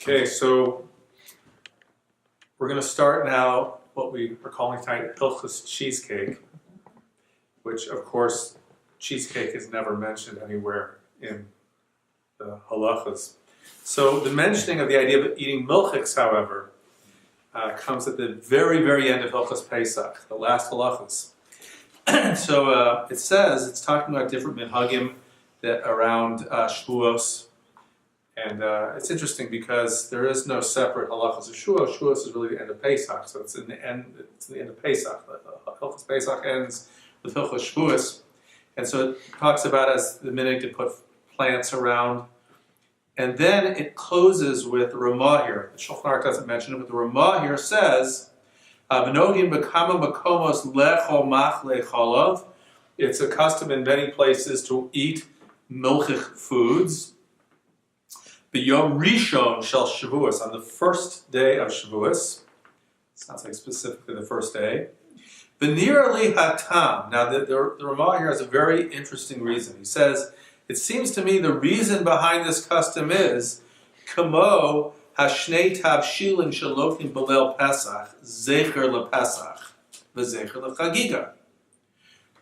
Okay, so we're going to start now what we are calling tonight Hilchos Cheesecake, which of course cheesecake is never mentioned anywhere in the halachos. So the mentioning of the idea of eating milchiks, however, comes at the very, very end of Hilchos Pesach, the last halachos. So it says, it's talking about different minhagim that around Shvuos. And it's interesting because there is no separate halachos of Shavuot. Shavuot is really the end of Pesach, so it's in the end. It's the end of Pesach. Hilchos Pesach ends with Hilchos Shavuot, and so it talks about as the minhag to put plants around, and then it closes with the Ramah here. The Shulchan Aruch doesn't mention it, but the Ramah here says, "V'nogim b'kama makomos lechol machle cholav." It's a custom in many places to eat milchik foods. B'yom Rishon shel Shavuos, on the first day of Shavuos. Sounds like specifically the first day. V'nira li hatam. Now the Ramah here has a very interesting reason. He says, it seems to me the reason behind this custom is kamo hashnei tavshilin shalofim b'leil Pesach zecher lePesach v'zecher leChagiga.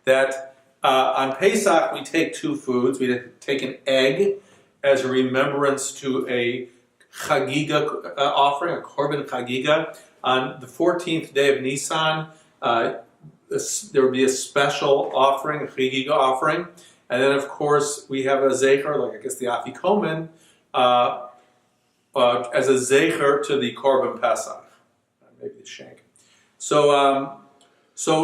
That on Pesach we take two foods. We take an egg as a remembrance to a chagiga offering, a korban chagiga. On the 14th day of Nisan, there would be a special offering, a chagiga offering. And then, of course, we have a zecher, like I guess the afikomen, as a zecher to the korban Pesach, maybe the shank. So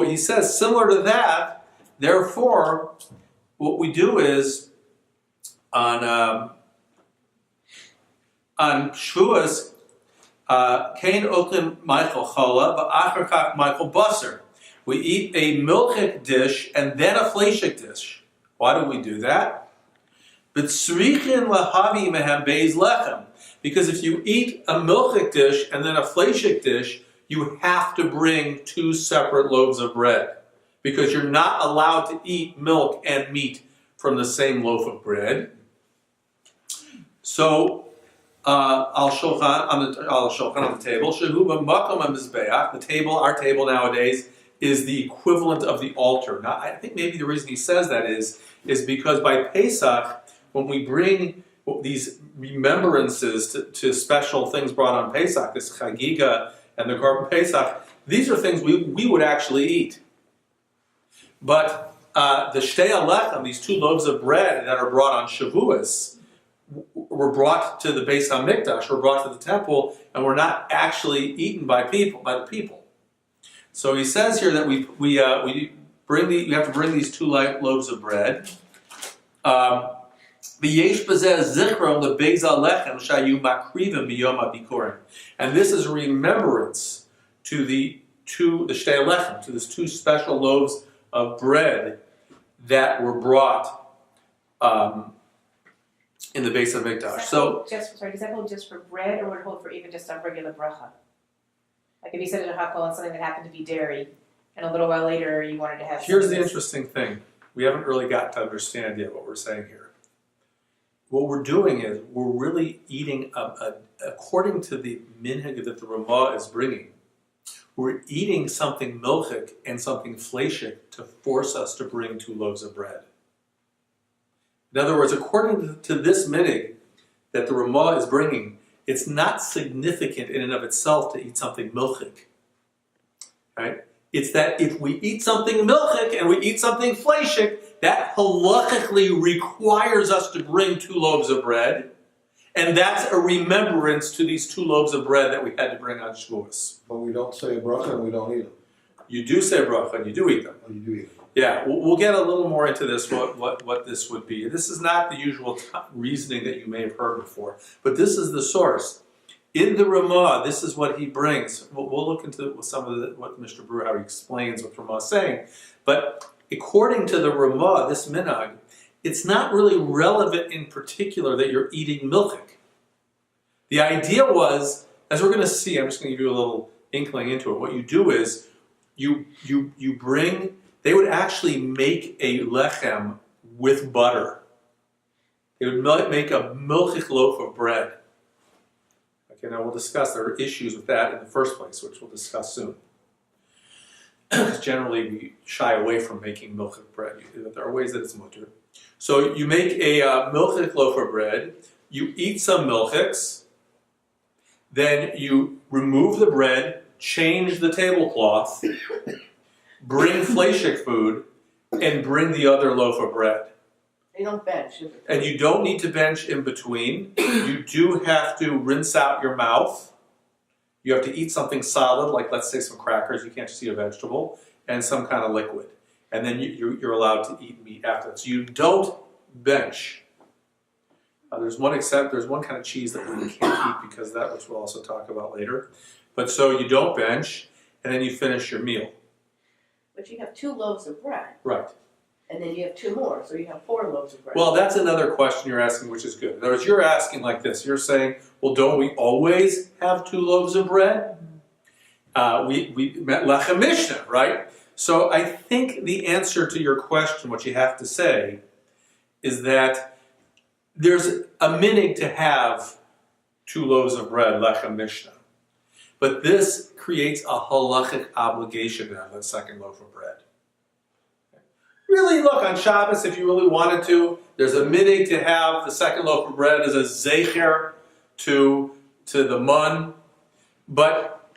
he says, similar to that, therefore, what we do is, on Shavuos, Kain Oklin Michael Chola, V'Acharkach Michael Basar. We eat a milchik dish and then a fleshik dish. Why do we do that? B'tzrichin lahavi mehem beis lechem. Because if you eat a milchik dish and then a fleshik dish, you have to bring two separate loaves of bread. Because you're not allowed to eat milk and meat from the same loaf of bread. So, al shulchan on the table. Shehu b'makom hamizbeach. The table, our table nowadays, is the equivalent of the altar. Now, I think maybe the reason he says that is because by Pesach, when we bring these remembrances to special things brought on Pesach, this chagiga and the korban Pesach, these are things we would actually eat. But the shtei alechem, these two loaves of bread that are brought on Shavuos, were brought to the Beis HaMikdash, were brought to the temple, and were not actually eaten by the people. So he says here that you have to bring these two loaves of bread. V'yesh bazeh zichron lebeis halechem shayu makrivim b'yom habikurim, and this is a remembrance to the shtei alechem, to these two special loaves of bread that were brought in the Beis HaMikdash. So, does that hold just for bread, or would it hold for even just a regular bracha? Like if you said it a hakol on something that happened to be dairy, and a little while later you wanted to have. Here's the interesting thing: we haven't really got to understand yet what we're saying here. What we're doing is we're really eating according to the minhag that the Ramah is bringing. We're eating something milchik and something fleshik to force us to bring two loaves of bread. In other words, according to this minhag that the Ramah is bringing, it's not significant in and of itself to eat something milchik. Right? It's that if we eat something milchik and we eat something fleshik, that halachically requires us to bring two loaves of bread, and that's a remembrance to these two loaves of bread that we had to bring on Shavuos. But we don't say a bracha and we don't eat them. You do say bracha and you do eat them. Oh, you do eat them. Yeah, we'll get a little more into this, what this would be. This is not the usual reasoning that you may have heard before, but this is the source. In the Ramah, this is what he brings. We'll look into some of what Mr. Breuer explains what Ramah is saying, but according to the Ramah, this minhag, it's not really relevant in particular that you're eating milchik. The idea was, as we're going to see, I'm just going to give you a little inkling into it. What you do is you bring. They would actually make a lechem with butter. They would make a milchik loaf of bread. Okay, now we'll discuss, there are issues with that in the first place, which we'll discuss soon. Generally, we shy away from making milchik bread. There are ways that it's mutter. So you make a milchik loaf of bread, you eat some milchiks, then you remove the bread, change the tablecloth, bring fleishik food, and bring the other loaf of bread. You don't bench. And you don't need to bench in between. You do have to rinse out your mouth. You have to eat something solid, like let's say some crackers, you can't just eat a vegetable, and some kind of liquid. And then you're allowed to eat meat after that. So you don't bench. There's one kind of cheese that we can't eat because of that, which we'll also talk about later. But so you don't bench, and then you finish your meal. But you have 2 loaves of bread, Right. and then you have 2 more, so you have 4 loaves of bread. Well, that's another question you're asking, which is good. In other words, you're asking like this. You're saying, well, don't we always have 2 loaves of bread? We met lechem mishnah, right? So I think the answer to your question, what you have to say, is that there's a minig to have 2 loaves of bread, lechem mishnah. But this creates a halachic obligation to have that second loaf of bread. Really, look, on Shabbos, if you really wanted to, there's a minig to have the second loaf of bread as a zecher to the mun. But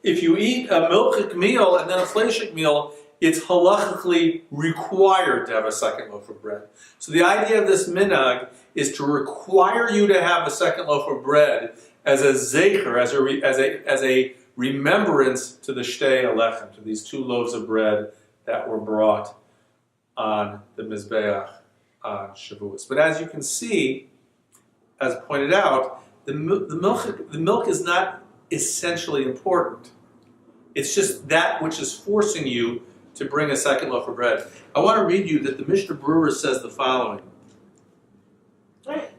if you eat a milchik meal and then a fleishik meal, it's halachically required to have a second loaf of bread. So the idea of this minhag is to require you to have a second loaf of bread as a zecher, as a remembrance to the shtei alechem, to these 2 loaves of bread that were brought on the Mizbeach on Shavuot. But as you can see, as pointed out, the milk is not essentially important. It's just that which is forcing you to bring a second loaf of bread. I want to read you that the Mishnah Brewer says the following. Right.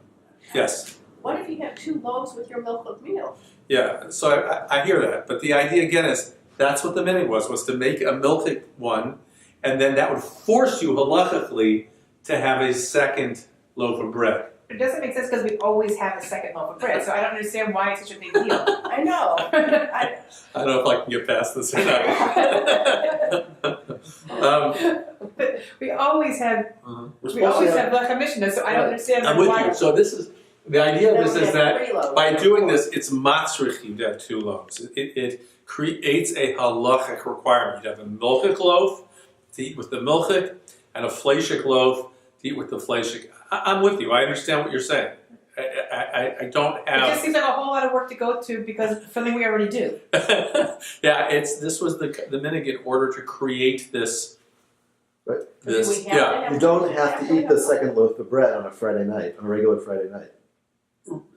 Yes. What if you have 2 loaves with your milk meal? Yeah, so I hear that. But the idea again is that's what the minhag was to make a milchik one, and then that would force you halachically to have a second loaf of bread. It doesn't make sense because we always have a second loaf of bread, so I don't understand why it's such a big deal. I know. I don't know if I can get past this or not. But we always have We're we always to have lechem mishnah, so I don't understand I'm with why. you. So this is the idea of this Then we is have that 3 loaves. by doing this, it's matzrich you to have 2 loaves. It creates a halachic requirement. You have a milchik loaf to eat with the milchik, and a fleishik loaf to eat with the fleishik. I'm with you. I understand what you're saying. I don't It just have. seems like a whole lot of work to go to because of something we already do. Yeah, this was the minhag in order to create this. Right. This, Do we have yeah. to have You don't two? have to eat the second loaf of bread on a Friday night, on a regular Friday night.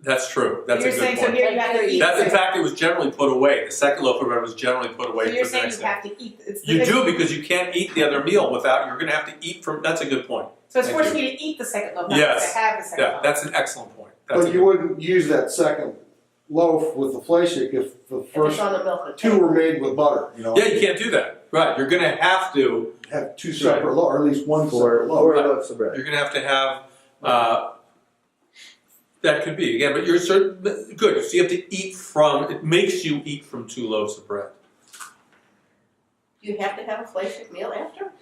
That's true. That's You're a saying good so point. here you have to eat. That's in fact it was generally put away. The second loaf of bread was generally put away So you're for the saying next you day. have to eat. You do because you can't eat the other meal without. You're going to have to eat from. That's a good point. So it's Thank forcing you to eat the second loaf, not Yes. just to have the second Yeah, loaf. that's an excellent point. That's But you wouldn't use that second loaf with the fleishik if the If it's first on the milk 2 were made with butter, you know? Yeah, you can't do that. Right. You're going to have to. Have 2 separate loaves, or at least 1 separate loaf. 4 loaves of bread. You're going to have. That could be again, but you're certain good. So you have to eat from. It makes you eat from 2 loaves of bread. Do you have to have a fleishik meal after?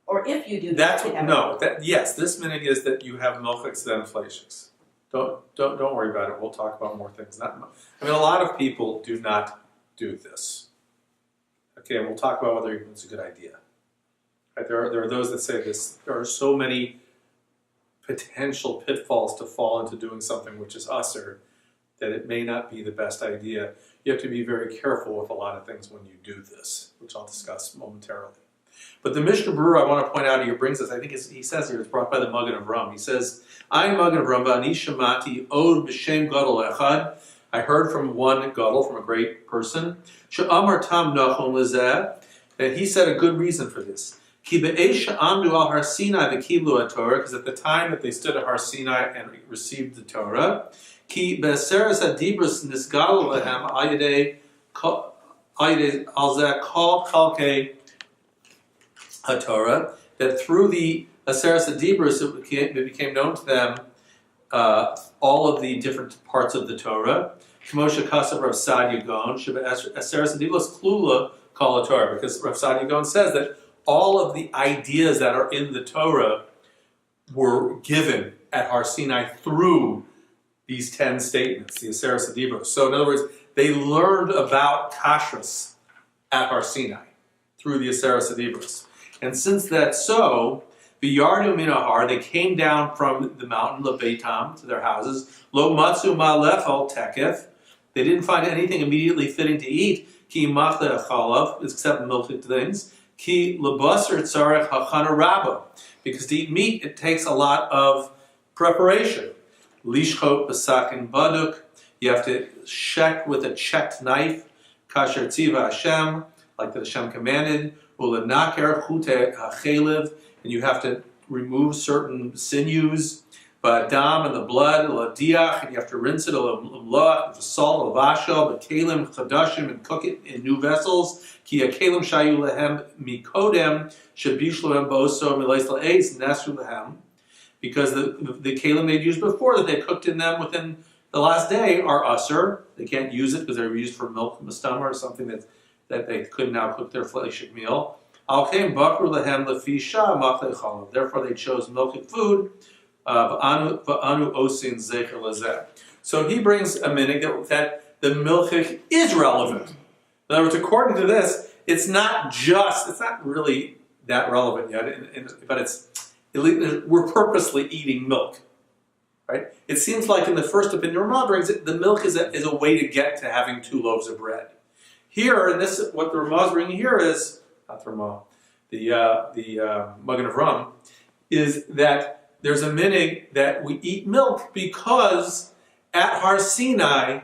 Or if you do, That's you what. have No. That yes. This minute is that you have milchiks then fleishiks. Don't worry about it. We'll talk about more things. I mean, a lot of people do not do this. Okay, and we'll talk about whether it's a good idea. Right, there are those that say this. There are so many potential pitfalls to fall into doing something which is usser that it may not be the best idea. You have to be very careful with a lot of things when you do this, which I'll discuss momentarily. But the Mishnah Brewer I want to point out here brings us, I think he says here, it's brought by the Magen of Ram. He says, Ein Magen of Ram, Ani Shamati, Od B'Shem Gadol Echad. I heard from one Gadol, from a great person, She'amar Tam Nachon Lezeh, and he said a good reason for this. Ki be'esh amdu al Har Sinai v'kiblu Torah, because at the time that they stood at Har Sinai and received the Torah, ki be'aseres adibros nisgal lehem ayidei alzeh kol chalkei HaTorah, that through the Aseres Adibros it became known to them all of the different parts of the Torah. K'moshe Kasav Rav Sadia Gaon, Sheba Eseres Adivos Klula Kol Torah, because Rav Sadia Gaon says that all of the ideas that are in the Torah were given at Har Sinai through these 10 statements, the Eseres Adivos. So in other words, they learned about kashrus at Har Sinai through the Eseres Adivos. And since that's so, V'yardu minahar, they came down from the mountain, lebeitam, to their houses. Lo matzu ma lechol tekef, they didn't find anything immediately fitting to eat. Ki machle achalav, except milky things. Ki lebasar tzarech hachana rabba, because to eat meat it takes a lot of preparation. Lishchot b'sakin baduk, you have to check with a checked knife. Kasher tziva Hashem, like that Hashem commanded. Ulenaker chute hachelev, and you have to remove certain sinews, ba'adam, and the blood, l'diach, and you have to rinse it, l'mloach, with salt, l'vashel, b'kelim chadashim, and cook it in new vessels. Ki ha'kelim shayu lehem mikodem, shabish lehem boso, mileis la'eis, nesru lehem, because the kelim they'd used before, that they cooked in them within the last day, are usher. They can't use it because they're used for milk mastama, or something that they could now cook their fleshik meal. Therefore, they chose milky food. So he brings a minig that the milchik is relevant. In other words, according to this, it's not really that relevant yet, but we're purposely eating milk. Right? It seems like in the first opinion, Ramah brings it, the milk is a way to get to having 2 loaves of bread. Here, and this what the Ramah is bringing here is, not the Ramah, the Magen of Ram, is that there's a minig that we eat milk because at Har Sinai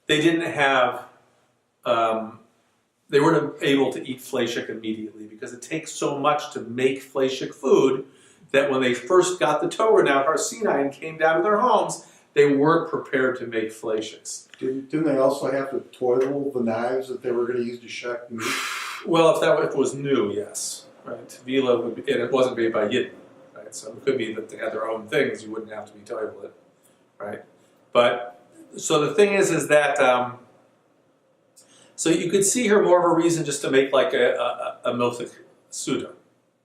they didn't have, they weren't able to eat fleshik immediately because it takes so much to make fleshik food that when they first got the Torah down at Har Sinai and came down to their homes, they weren't prepared to make fleshiks. Didn't they also have to toil the knives that they were going to use to shuck meat? Well, if it was new, yes. Right? Vila would be, and it wasn't made by Yidden. Right? So it could be that they had their own things. You wouldn't have to be toiled it. Right? But, so the thing is that, so you could see here more of a reason just to make like a milchik suda.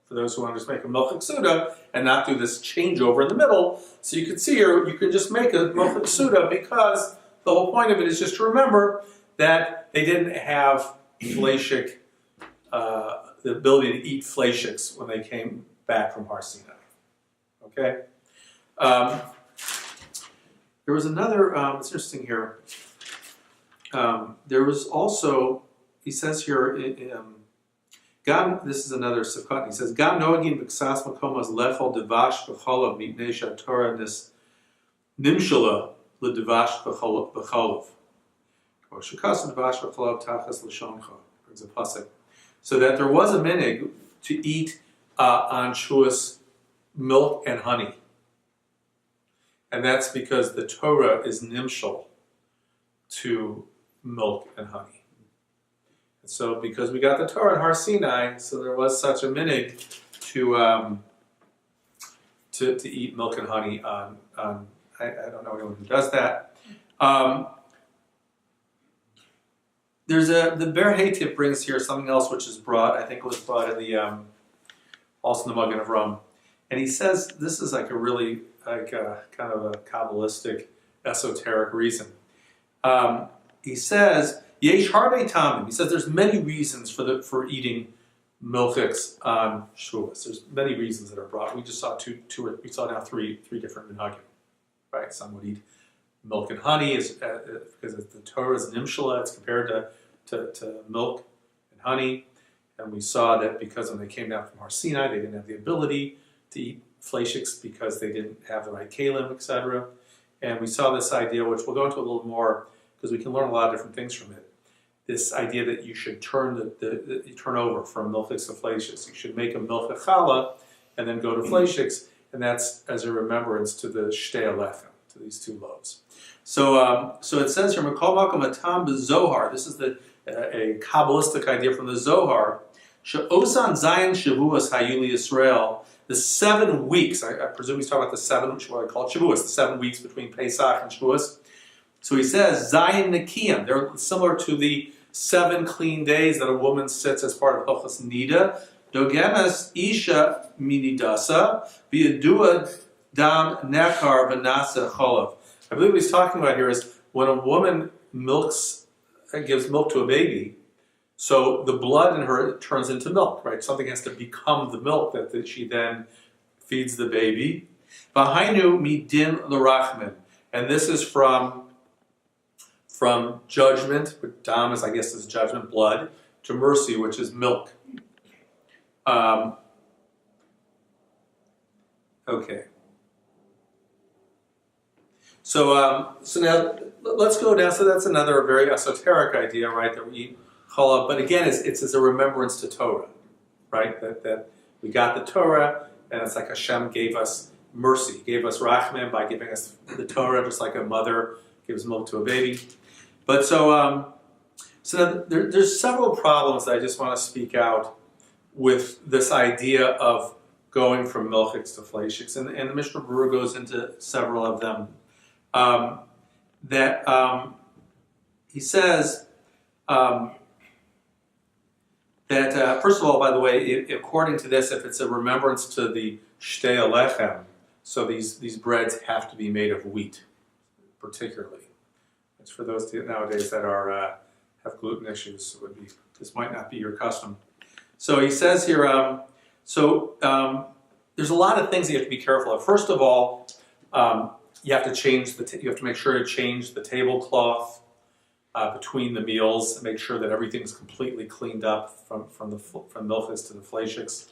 For those who want to just make a milchik suda and not do this changeover in the middle. So you could see here, you could just make a milchik suda because the whole point of it is just to remember that they didn't have fleshik, the ability to eat fleshiks when they came back from Har Sinai. Okay? There was another, it's interesting here. There was also, he says here, this is another Sukkot. He says, "Gam noagin b'ksas makomas lechol devash b'cholav mipnei shatorah nis nimshala l'devash b'cholav." Or shekas devash b'cholav tachas l'shoncha. Brings a pasuk. So that there was a minig to eat on Shavuos milk and honey, and that's because the Torah is nimshal to milk and honey. So because we got the Torah in Har Sinai, so there was such a minig to eat milk and honey on I don't know anyone who does that. The Ber Hativ brings here something else which is brought, I think it was brought in the also in the Magen of Ram. And he says this is like a really kind of a Kabbalistic, esoteric reason. He says Yesh harbe tamim. He says there's many reasons for eating milchiks on Shavuos. There's many reasons that are brought. We just saw we saw now three different minhagim. Right? Some would eat milk and honey because the Torah is an imshala. It's compared to milk and honey. And we saw that because when they came down from Har Sinai, they didn't have the ability to eat fleshiks because they didn't have the right kalim, etc. And we saw this idea, which we'll go into a little more because we can learn a lot of different things from it. This idea that you should turn you turn over from milchiks to fleshiks. You should make a milch challah and then go to fleshiks, and that's as a remembrance to the shtei alechem, to these 2 loaves. So it says here, Mikol Makom Atam b'Zohar. This is a Kabbalistic idea from the Zohar. She'osan Zayin Shavuos Hayuli Yisrael. The 7 weeks. I presume he's talking about the 7, what I call Shavuos, the 7 weeks between Pesach and Shavuos. So he says, Zayin Nikiyim. They're similar to the 7 clean days that a woman sits as part of Hilchos Nida. Dogemes Isha Minidasa, V'yadua Dam Nekar V'nasa Cholav. I believe what he's talking about here is when a woman gives milk to a baby, so the blood in her turns into milk, right? Something has to become the milk that she then feeds the baby. V'hainu midin l'rachmin. And this is from judgment, which dam is, I guess, is judgment, blood, to mercy, which is milk. Okay. So now let's go down. So that's another very esoteric idea, right? That we eat challah, but again, it's as a remembrance to Torah, right? That we got the Torah, and it's like Hashem gave us mercy, gave us rachmim by giving us the Torah, just like a mother gives milk to a baby. But so there's several problems that I just want to speak out with this idea of going from milchiks to fleishiks, and the Mishnah Berurah goes into several of them. He says that first of all, by the way, according to this, if it's a remembrance to the shtei alechem, so these breads have to be made of wheat, particularly. It's for those nowadays that are have gluten issues. This might not be your custom. So he says here. There's a lot of things that you have to be careful of. First of all, you have to make sure to change the tablecloth between the meals and make sure that everything's completely cleaned up from milchis to the fleishiks.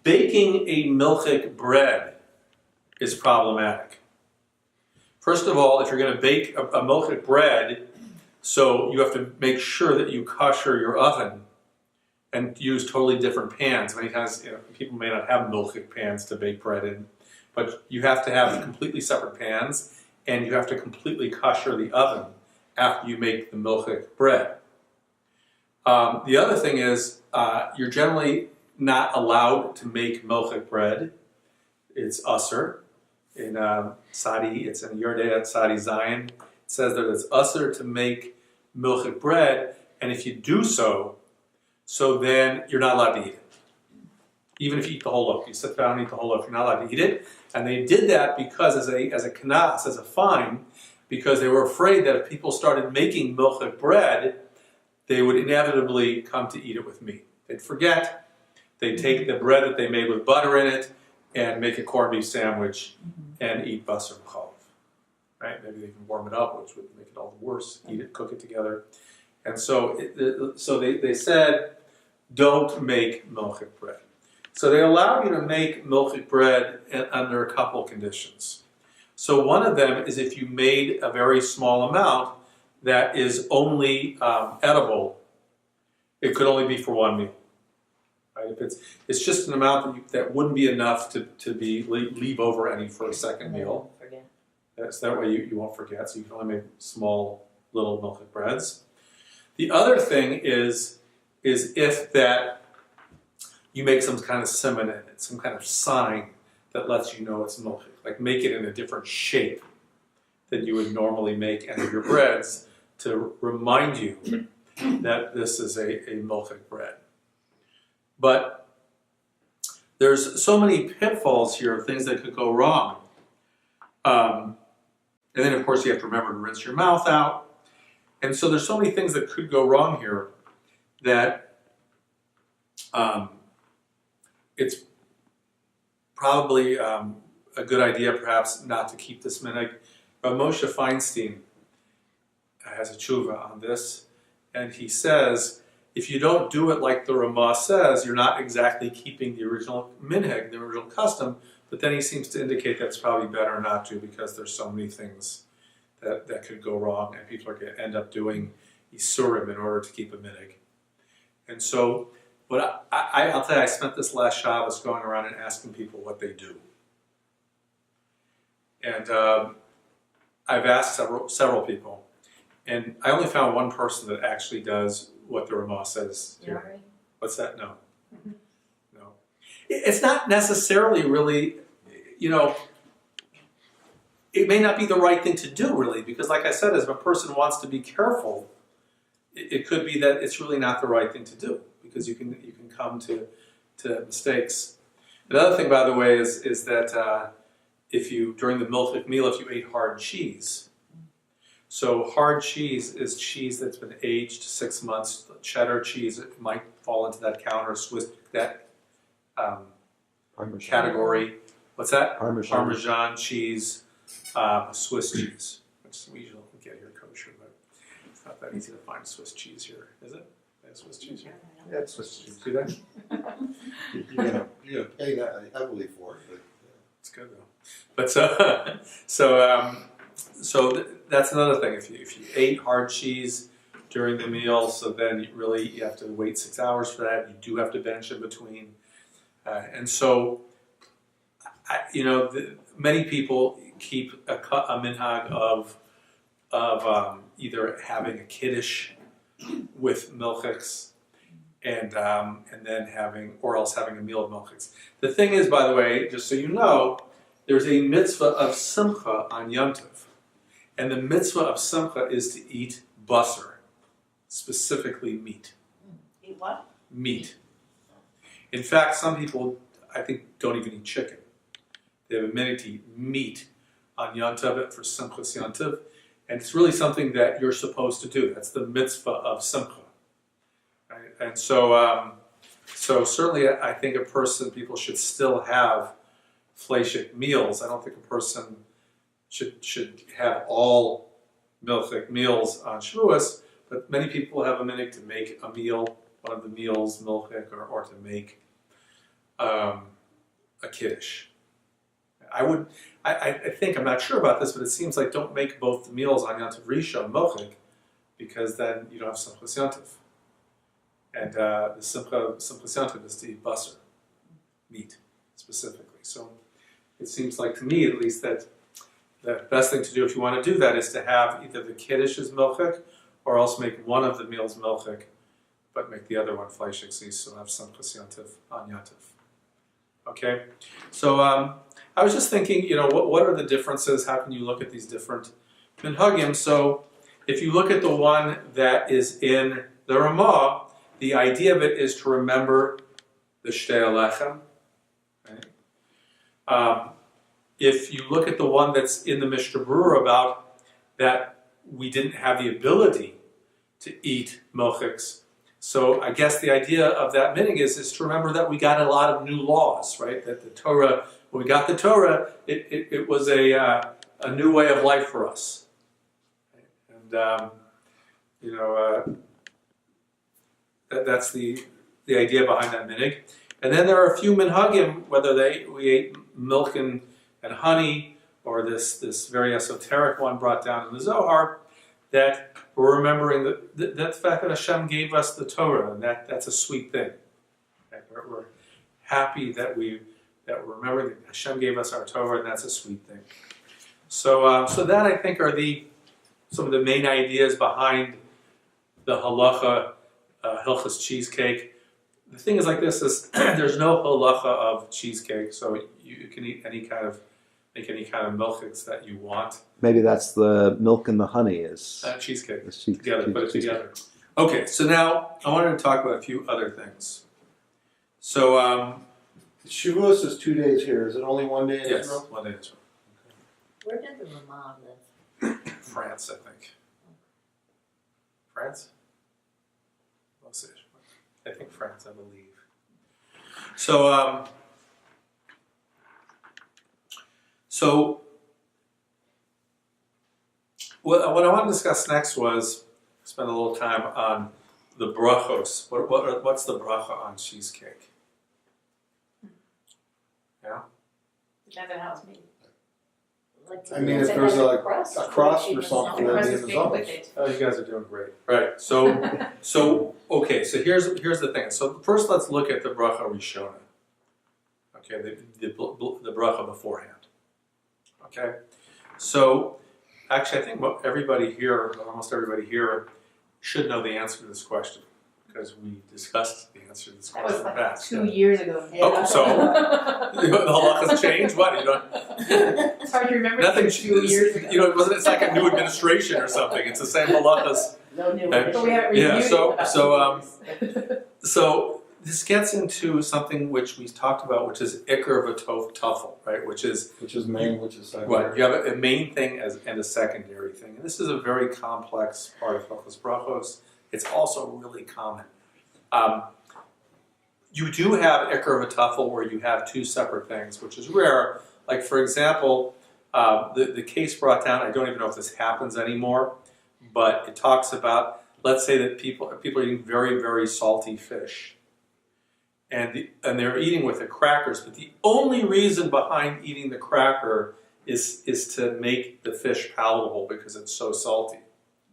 Baking a milchik bread is problematic. First of all, if you're going to bake a milchik bread, so you have to make sure that you kosher your oven and use totally different pans. Many times, people may not have milchik pans to bake bread in, but you have to have completely separate pans, and you have to completely kosher the oven after you make the milchik bread. The other thing is, you're generally not allowed to make milchik bread. It's usher. In Sadi, it's in Yordei Sadi Zion. It says that it's usher to make milchik bread, and if you do so then you're not allowed to eat it. Even if you eat the whole loaf, you sit down and eat the whole loaf, you're not allowed to eat it. And they did that because as a knas, as a fine, because they were afraid that if people started making milchik bread, they would inevitably come to eat it with meat. They'd forget. They'd take the bread that they made with butter in it and make a corned beef sandwich and eat basar b'chalav. Right? Maybe they can warm it up, which would make it all the worse. Eat it, cook it together. And so they said, don't make milchik bread. So they allowed you to make milchik bread under a couple conditions. So one of them is if you made a very small amount that is only edible, it could only be for one meal. Right? If it's just an amount that wouldn't be enough to leave over any for a second meal. So that way you won't forget. So you can only make small little milchik breads. The other thing is if that you make some kind of siman in it, some kind of sign that lets you know it's milchik. Like make it in a different shape than you would normally make any of your breads to remind you that this is a milchik bread. But there's so many pitfalls here of things that could go wrong. And then of course you have to remember to rinse your mouth out. And so there's so many things that could go wrong here that it's probably a good idea perhaps not to keep this minhag. But Moshe Feinstein has a tshuva on this, and he says, if you don't do it like the Ramah says, you're not exactly keeping the original minhag, the original custom, but then he seems to indicate that it's probably better not to because there's so many things that could go wrong, and people are going to end up doing isurim in order to keep a minhag. And so, what I'll tell you, I spent this last Shabbos going around and asking people what they do. And I've asked several people, and I only found one person that actually does what the Ramah says. Rabbi? What's that? No. No. It's not necessarily really, it may not be the right thing to do, really, because like I said, as if a person wants to be careful, it could be that it's really not the right thing to do, because you can come to mistakes. Another thing, by the way, is that if you, during the milchik meal, if you ate hard cheese, so hard cheese is cheese that's been aged 6 months. Cheddar cheese, it might fall into that counter, Swiss, that Parmesan. category. What's that? Parmesan. Parmesan cheese, Swiss cheese, which we usually get here kosher, but it's not that easy to find Swiss cheese here, is it? They have Swiss cheese here? Yeah, it's Swiss cheese. Do they? You're gonna pay that heavily for it, but It's good though. But so that's another thing. If you ate hard cheese during the meal, so then you have to wait 6 hours for that. You do have to bench in between, and so many people keep a minhag of either having a kiddush with milchiks and then or else having a meal of milchiks. The thing is, by the way, just so you know, there's a mitzvah of simcha on Yom Tov. And the mitzvah of simcha is to eat basar, specifically meat. Eat what? Meat. In fact, some people, I think, don't even eat chicken. They have a minute to eat meat on Yom Tov for Simchas Yom Tov. And it's really something that you're supposed to do. That's the mitzvah of simcha. Right? And so certainly I think people should still have fleishik meals. I don't think a person should have all milchik meals on Shavuot, but many people have a minute to make a meal, one of the meals, milchik, or to make a kiddush. I think, I'm not sure about this, but it seems like don't make both the meals on Yom Tov Rishon milchik, because then you don't have Simchas Yom Tov. And the Simchas Yom Tov is to eat basar, meat, specifically. So it seems like to me, at least, that the best thing to do if you want to do that is to have either the kiddush as milchik, or else make one of the meals milchik, but make the other one fleishik, so you still have Simchas Yom Tov on Yom Tov. Okay? So I was just thinking, what are the differences? How can you look at these different minhagim? So if you look at the one that is in the Ramah, the idea of it is to remember the Shtei Alechem. Right? If you look at the one that's in the Mishnah Berurah about that we didn't have the ability to eat milchiks, so I guess the idea of that minhag is to remember that we got a lot of new laws, right? That the Torah, when we got the Torah, it was a new way of life for us. And that's the idea behind that minhag. And then there are a few minhagim, whether we ate milk and honey, or this very esoteric one brought down in the Zohar, that we're remembering that fact that Hashem gave us the Torah, and that's a sweet thing. Right? We're happy that we're remembering that Hashem gave us our Torah, and that's a sweet thing. So that I think are some of the main ideas behind the halacha Hilchos cheesecake. The thing is like this: there's no halacha of cheesecake, so you can eat make any kind of milchiks that you want. Maybe that's the milk and the honey is Cheesecake. together. Put it together. Okay, so now I wanted to talk about a few other things. So Shavuos is 2 days here. Is it only 1 day in yes, Israel? 1 day in Israel. Where did the Ramah live? France, I think. France? I think France, I believe. So what I want to discuss next was spend a little time on the brachos. What's the bracha on cheesecake? Yeah? Depends on how it's made. I mean, if there's a crust or something, The that'd crust be is in the baked zone. with it. Oh, you guys are doing great. Right. So okay. So here's the thing. So first, let's look at the bracha rishona. Okay, the bracha beforehand. Okay. So actually, I think almost everybody here, should know the answer to this question. because we discussed the answer to this That was question in the like past. 2 years ago. Oh, so the halachas changed? What? You don't. It's hard to remember. Nothing. 2 years ago. You know, it wasn't. It's like a new administration or something. It's the same halachas. No new Okay. But we haven't Yeah, reviewed so- it in about so, 2 years. So this gets into something which we talked about, which is ikar v'tuffel, right? Which is main, which is secondary. what you have a main thing and a secondary thing, and this is a very complex part of halachos brachos. It's also really common. You do have ikar v'tuffel where you have two separate things, which is rare. Like for example, the case brought down. I don't even know if this happens anymore, but it talks about, let's say that people are eating very, very salty fish. And they're eating with the crackers, but the only reason behind eating the cracker is to make the fish palatable because it's so salty.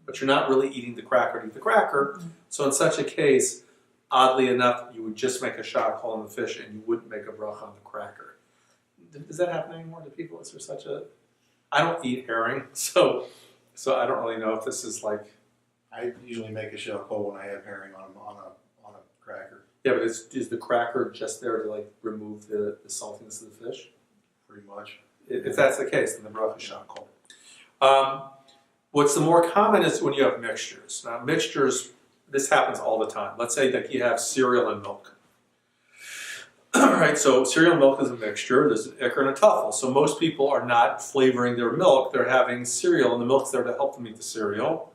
But you're not really eating the cracker to eat the cracker. So in such a case, oddly enough, you would just make a shakol on the fish and you wouldn't make a bracha on the cracker. Does that happen anymore to people? Is there such a? I don't eat herring, so I don't really know if this is like. I usually make a shell cold when I have herring on a cracker. Yeah, but is the cracker just there to like remove the saltiness of the fish? Pretty much. If that's the case, then the bracha is shakol. What's the more common is when you have mixtures. Now mixtures, this happens all the time. Let's say that you have cereal and milk. Right, so cereal and milk is a mixture. There's an ikar and a tuffel. So most people are not flavoring their milk. They're having cereal, and the milk's there to help them eat the cereal.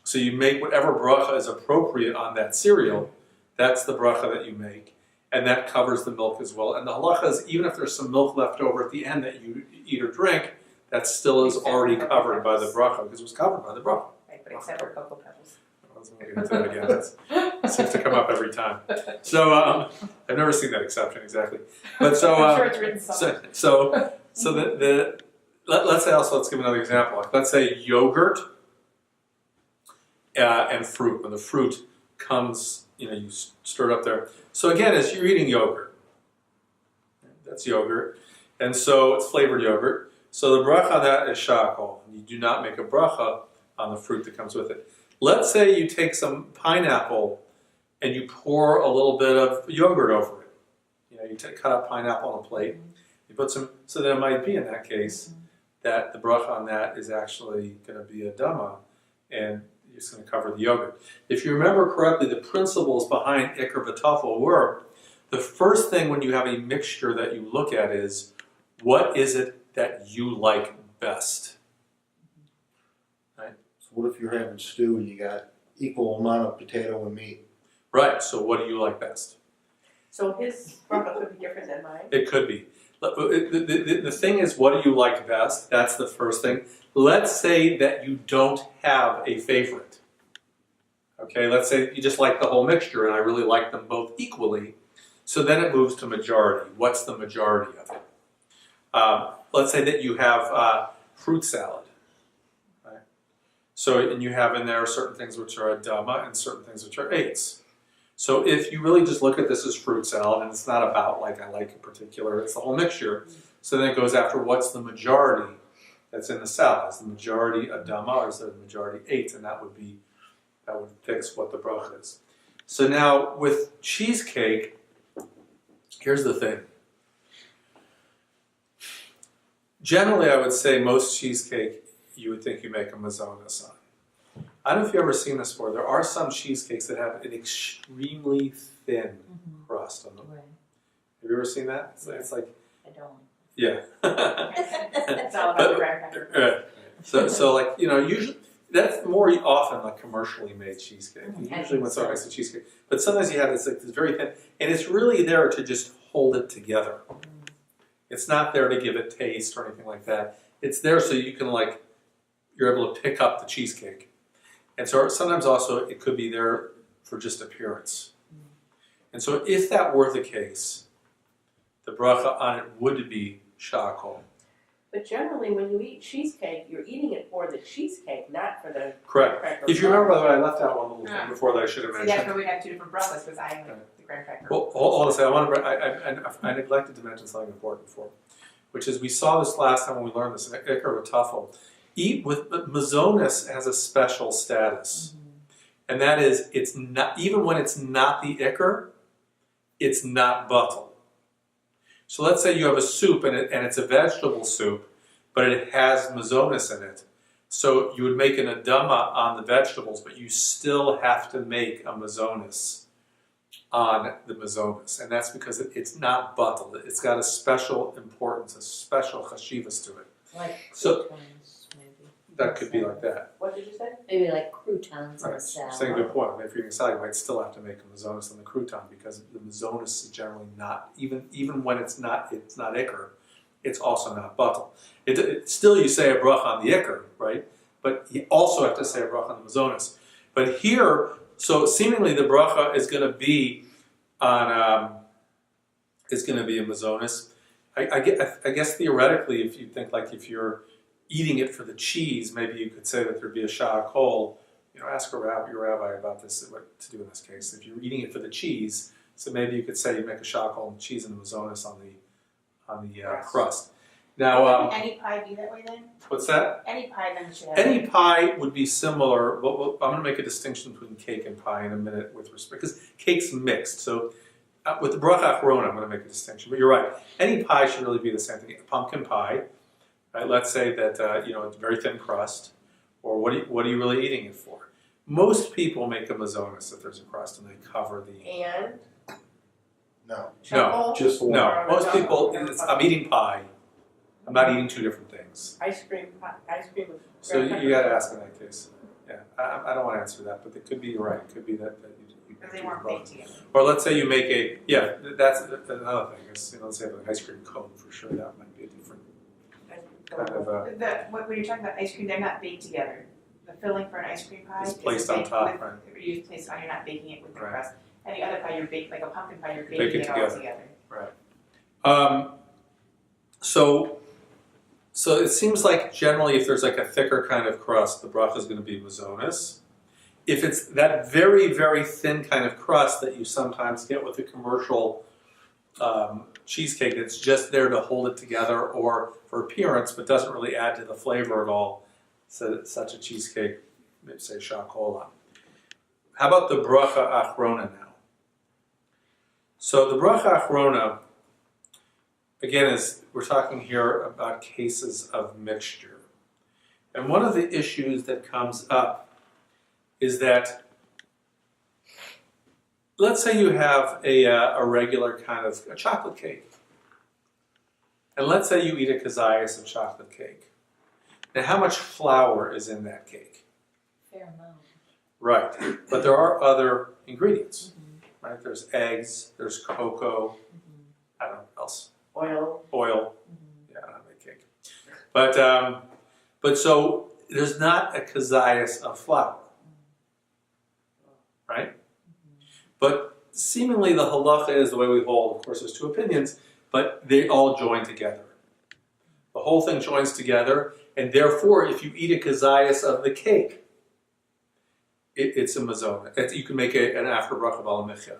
So you make whatever bracha is appropriate on that cereal. That's the bracha that you make, and that covers the milk as well. And the halacha is, even if there's some milk left over at the end that you eat or drink, that still is already covered by the bracha, because it was covered by the bracha. Right, but except for Cocoa Pebbles. I was going to get into that again. That seems to come up every time. So I've never seen that exception exactly. But so I'm sure it's written somewhere. so let's say also, let's give another example. Like let's say yogurt and fruit. When the fruit comes, you stir it up there. So again, as you're eating yogurt, that's yogurt, and so it's flavored yogurt. So the bracha on that is shakol. You do not make a bracha on the fruit that comes with it. Let's say you take some pineapple and you pour a little bit of yogurt over it. You cut up pineapple on a plate. You put some, so then it might be in that case that the bracha on that is actually going to be a dama, and it's going to cover the yogurt. If you remember correctly, the principles behind ikar v'tuffel were, the first thing when you have a mixture that you look at is, what is it that you like best? Right? So what if you're having stew and you got equal amount of potato and meat? Right, so what do you like best? So his bracha could be different than mine. It could be. The thing is, what do you like best? That's the first thing. Let's say that you don't have a favorite. Okay, let's say you just like the whole mixture and I really like them both equally. So then it moves to majority. What's the majority of it? Let's say that you have fruit salad. Right? So, and you have in there certain things which are a dama and certain things which are eights. So if you really just look at this as fruit salad, and it's not about like I like a particular, it's the whole mixture. So then it goes after what's the majority that's in the salad. Is the majority a dama or is the majority eight? And that would fix what the bracha is. So now with cheesecake, here's the thing. Generally, I would say most cheesecake, you would think you make a mazonas on. I don't know if you've ever seen this before. There are some cheesecakes that have an extremely thin crust on them. Right. Have you ever seen that? It's like, I don't. yeah. It's all about the cracker. So like, usually, that's more often like commercially made cheesecake. Usually when someone makes a cheesecake. But sometimes you have this very thin, and it's really there to just hold it together. It's not there to give it taste or anything like that. It's there so you can you're able to pick up the cheesecake. And so sometimes also it could be there for just appearance. And so if that were the case, the bracha on it would be shakol. But generally, when you eat cheesecake, you're eating it for the cheesecake, not for the Correct. cracker. If you remember, by the way, I left out one little thing before that I should have See, mentioned. that's where we have two different brachas because I am the graham cracker. Well, hold on a second. I neglected to mention something important before, which is we saw this last time when we learned this in ikar v'tuffel. Eat with mazonas has a special status. and that is it's not, even when it's not the ikr, it's not batal. So let's say you have a soup and it's a vegetable soup, but it has mazonis in it. So you would make an adama on the vegetables, but you still have to make a mazonis on the mazonis. And that's because it's not batal. It's got a special importance, a special chashivas to it. Like So- croutons, maybe. That could be like that. What did you say? Maybe like croutons Right. and salad. Saying a good point. If you're eating salad, you might still have to make a mazonis on the crouton because the mazonis is generally not, even when it's not ikr, it's also not batal. Still you say a bracha on the ikr, right? But you also have to say a bracha on the mazonis. But here, so seemingly the bracha is going to be on, is going to be a mazonis. I guess theoretically, if you think like if you're eating it for the cheese, maybe you could say that there'd be a sha'akol. Ask your rabbi about this, what to do in this case. If you're eating it for the cheese, so maybe you could say you make a sha'akol and cheese and the mazonis on the crust. Now, Any pie be that way then? what's that? Any pie then should have. Any pie would be similar. I'm going to make a distinction between cake and pie in a minute with respect, because cake's mixed. So with the bracha achrona, I'm going to make a distinction. But you're right. Any pie should really be the same thing. A pumpkin pie, right? Let's say that it's very thin crust, or what are you really eating it for? Most people make a mazonis if there's a crust and they cover the. And No, No, just one. No, most people. I'm eating pie. I'm not eating two different things. ice cream with. So you got to ask in that case. Yeah, I don't want to answer that, but it could be you're right. It could be that you Because they weren't baked together. Or let's say you make that's another thing. Let's say an ice cream cone for sure. That might be a different kind of. When you're talking about ice cream, they're not baked together. The filling for an ice cream pie It's is placed on baked top, with, right. You place on, you're not baking it with the Right. crust. Any other pie, you're baking, like a pumpkin pie, you're Bake baking it it all together. together. So it seems like generally if there's like a thicker kind of crust, the bracha is going to be mazonis. If it's that very, very thin kind of crust that you sometimes get with a commercial cheesecake that's just there to hold it together or for appearance but doesn't really add to the flavor at all, so such a cheesecake, maybe say sha'akol. How about the bracha achrona now? So the bracha achrona, again, we're talking here about cases of mixture. And one of the issues that comes up is that, let's say you have a regular kind of a chocolate cake. And let's say you eat a kazayas of chocolate cake. Now, how much flour is in that cake? Fair amount. Right. But there are other ingredients. Right? There's eggs, there's cocoa, I don't know what else. Oil. Yeah, I don't make cake. But so there's not a kazayas of flour. Right? But seemingly the halacha is the way we hold. Of course, there's two opinions, but they all join together. The whole thing joins together, and therefore, if you eat a kazayas of the cake, it's a mazon. You can make an after bracha b'alamichya,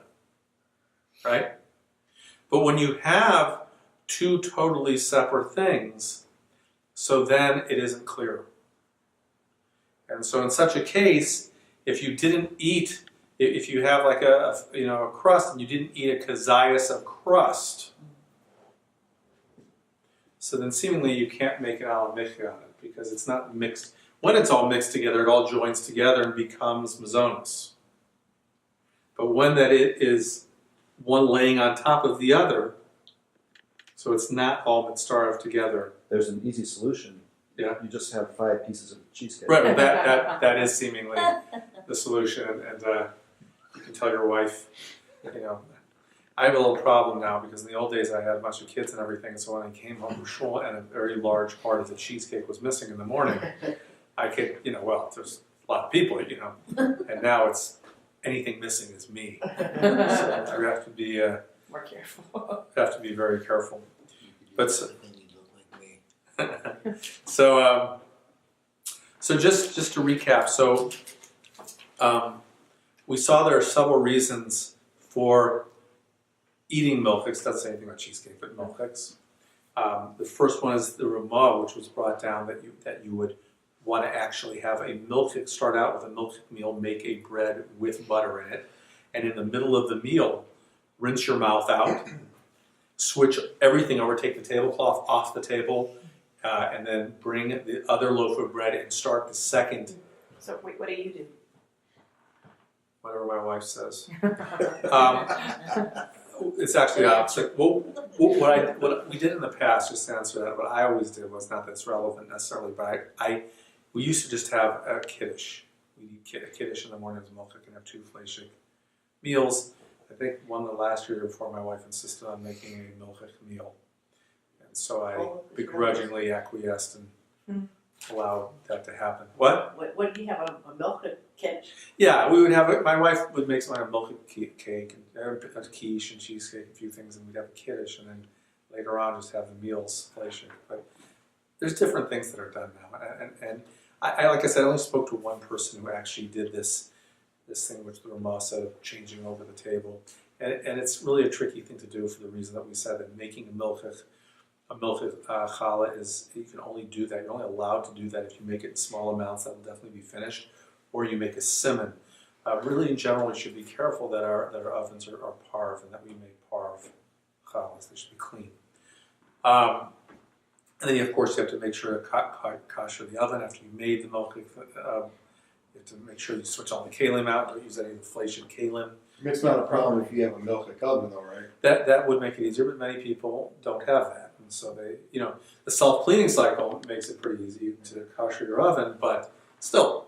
right? But when you have two totally separate things, so then it isn't clear. And so in such a case, if you didn't eat, if you have like a crust and you didn't eat a kazayas of crust, so then seemingly you can't make an alamichya on it because it's not mixed. When it's all mixed together, it all joins together and becomes mazonos. But when that it is one laying on top of the other, so it's not all mitzvah together. There's an easy solution. Yeah. You just have 5 pieces of cheesecake. Right, but that is seemingly the solution, and you can tell your wife, I have a little problem now because in the old days I had a bunch of kids and everything, so when I came home from shul and a very large part of the cheesecake was missing in the morning, I could, there's a lot of people, and now it's anything missing is me. So you have to be More careful. have to be very careful. But so just to recap, so we saw there are several reasons for eating milchiks. Doesn't say anything about cheesecake, but milchiks. The first one is the Ramah, which was brought down that you would want to actually have a milchik, start out with a milchik meal, make a bread with butter in it, and in the middle of the meal, rinse your mouth out, switch everything over, take the tablecloth off the table, and then bring the other loaf of bread and start the second, So wait, what do you do? whatever my wife says. It's actually the opposite. Well, what we did in the past, just to answer that, what I always did was, not that it's relevant necessarily, but we used to just have a kiddush. We'd eat a kiddush in the morning as milchik and have 2 fleishik meals. I think one of the last year before, my wife insisted on making a milchik meal. And so I begrudgingly acquiesced and allowed that to happen. What? What do you have, a milk catch? Yeah, we would have, my wife would make some kind of milchik cake, and a quiche and cheesecake, a few things, and we'd have a kiddush, and then later on just have the meals, fleishik. But there's different things that are done now. And I like I said, I only spoke to one person who actually did this thing which the Ramah said of changing over the table. And it's really a tricky thing to do for the reason that we said that making a milchik challah is, you can only do that, you're only allowed to do that if you make it in small amounts that will definitely be finished, or you make a simon. Really, in general, we should be careful that our ovens are parv, and that we make parv challahs. They should be clean. And then, of course, you have to make sure to kosher the oven after you made the milchik. You have to make sure you switch all the kalim out. Don't use any of the fleishik kalim. It's not a problem if you have a milk oven though, right? That would make it easier, but many people don't have that. And so the self-cleaning cycle makes it pretty easy to kosher your oven, but still,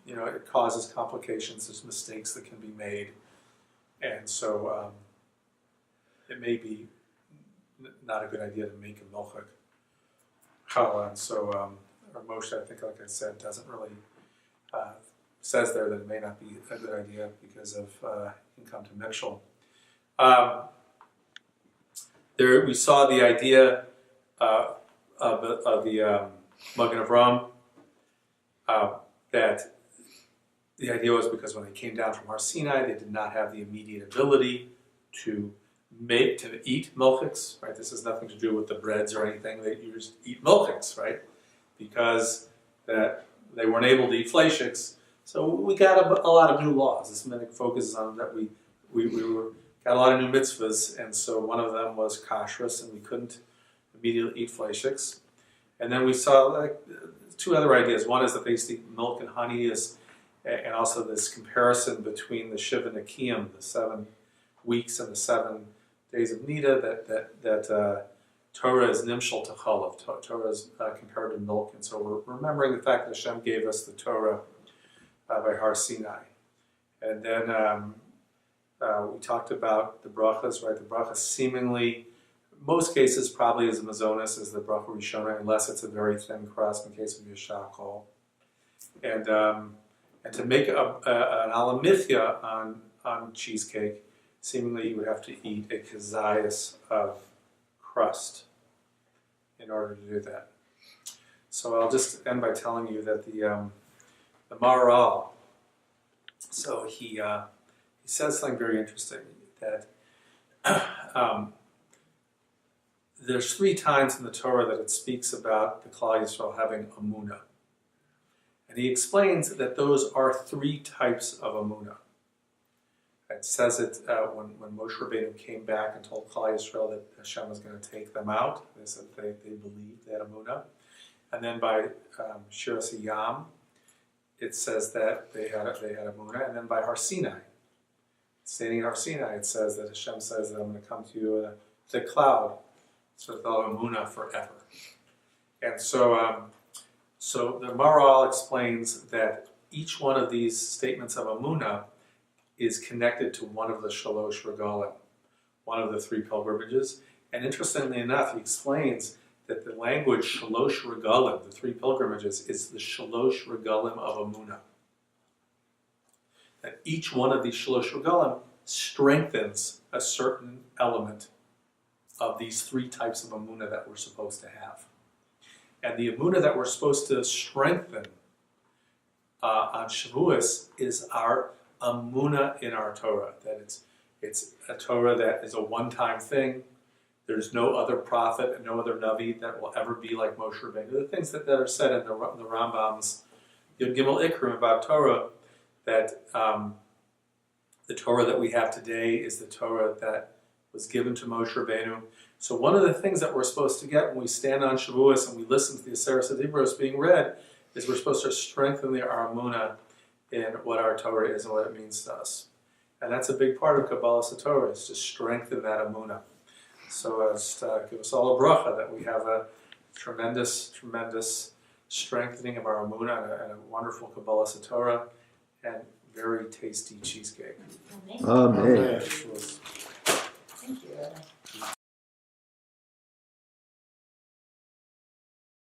it causes complications. There's mistakes that can be made. And so it may be not a good idea to make a milchik challah. And so Moshe, I think, like I said, doesn't really, says there that it may not be a good idea because of you can come to mikshel. There we saw the idea of the Magen Avraham, that the idea was because when they came down from Har Sinai, they did not have the immediate ability to eat milchiks, right? This has nothing to do with the breads or anything. You just eat milchiks, right? Because that they weren't able to eat fleishiks. So we got a lot of new laws. This minute focuses on that we got a lot of new mitzvahs, and so one of them was kashrus, and we couldn't immediately eat fleishiks. And then we saw 2 other ideas. One is that they used to eat milk and honey, and also this comparison between the Shiva Nekiyim, the 7 weeks and the 7 days of Nida, that Torah is nimshal to chalav. Torah is compared to milk, and so we're remembering the fact that Hashem gave us the Torah by Har Sinai. And then we talked about the brachas, right? The brachas seemingly, most cases probably is a mazonis, is the bracha rishona, unless it's a very thin crust in case of yeshakol. And to make an alamithya on cheesecake, seemingly you would have to eat a kazayas of crust in order to do that. So I'll just end by telling you that the Maharal, so he says something very interesting, that there's 3 times in the Torah that it speaks about the Klal Yisrael having amunah. And he explains that those are 3 types of amunah. It says it when Moshe Rabbeinu came back and told Klal Yisrael that Hashem was going to take them out. They said they believed they had amunah. And then by Shiras Yam, it says that they had amunah. And then by Har Sinai, standing in Har Sinai, it says that Hashem says that I'm going to come to you in a thick cloud, so that they'll have amunah forever. And so the Maharal explains that each one of these statements of amunah is connected to one of the shalosh regalim, one of the 3 pilgrimages. And interestingly enough, he explains that the language shalosh regalim, the 3 pilgrimages, is the shalosh regalim of amunah. That each one of these shalosh regalim strengthens a certain element of these 3 types of amunah that we're supposed to have. And the amunah that we're supposed to strengthen on Shavuot is our amunah in our Torah. That it's a Torah that is a one-time thing. There's no other prophet and no other Navi that will ever be like Moshe Rabbeinu. The things that are said in the Rambam's Yud Gimel Ikrim about Torah, that the Torah that we have today is the Torah that was given to Moshe Rabbeinu. So one of the things that we're supposed to get when we stand on Shavuos and we listen to the Aseret Adibros being read is we're supposed to strengthen our Amunah in what our Torah is and what it means to us. And that's a big part of Kabbalah Torah, is to strengthen that Amunah. So just give us all a bracha that we have a tremendous, tremendous strengthening of our Amunah and a wonderful Kabbalah Torah and very tasty cheesecake. Amen. Amen. Amen.